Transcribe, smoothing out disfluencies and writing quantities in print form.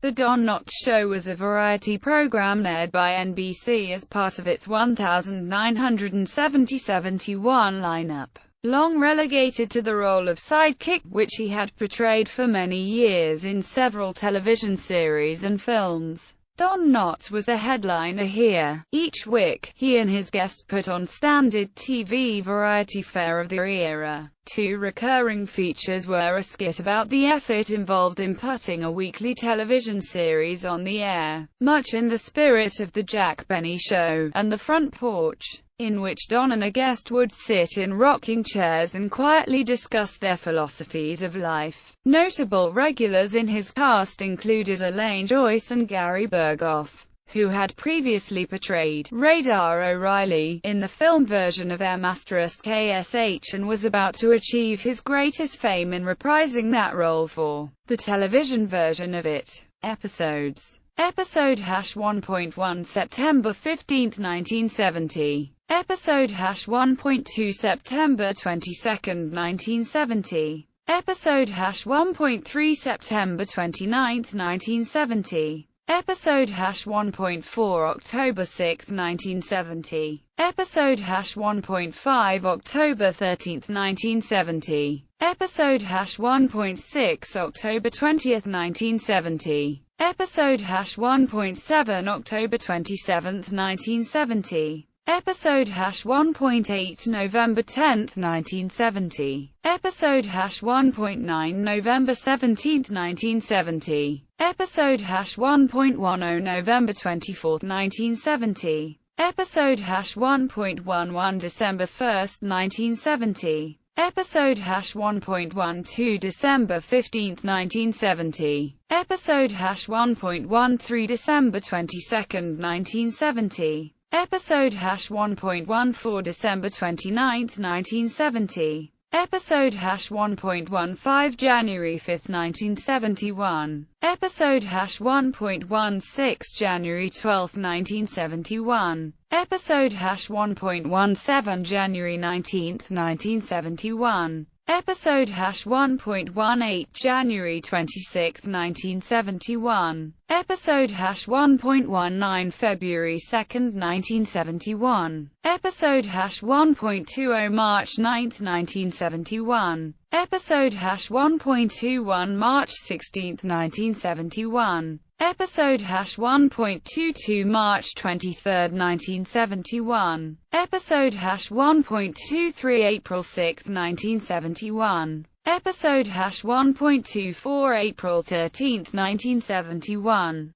The Don Knotts Show was a variety program aired by NBC as part of its 1970-71 lineup. Long relegated to the role of sidekick, which he had portrayed for many years in several television series and films, Don Knotts was the headliner here. Each week, he and his guests put on standard TV variety fare of the era. Two recurring features were a skit about the effort involved in putting a weekly television series on the air, much in the spirit of The Jack Benny Show, and The Front Porch, in which Don and a guest would sit in rocking chairs and quietly discuss their philosophies of life. Notable regulars in his cast included Elaine Joyce and Gary Berghoff, who had previously portrayed Radar O'Reilly in the film version of M*KSH and was about to achieve his greatest fame in reprising that role for the television version of it. Episodes. Episode #1.1 September 15, 1970. Episode #1.2 September 22, 1970. Episode #1.3 September 29, 1970. Episode #1.4 October 6, 1970. Episode #1.5 October 13, 1970. Episode #1.6 October 20, 1970. Episode #1.7 October 27, 1970. Episode #1.8 November 10, 1970. Episode #1.9 November 17, 1970. Episode #1.10 November 24, 1970. Episode #1.11 December 1, 1970. Episode #1.12 December 15, 1970. Episode #1.13 December 22, 1970. Episode #1.14 December 29, 1970. Episode #1.15 January 5, 1971. Episode #1.16 January 12, 1971. Episode #1.17 January 19, 1971. Episode #1.18 January 26, 1971. Episode #1.19 February 2, 1971. Episode #1.20 March 9, 1971. Episode #1.21 March 16, 1971. Episode #1.22 March 23, 1971. Episode #1.23 April 6, 1971. Episode #1.24 April 13, 1971.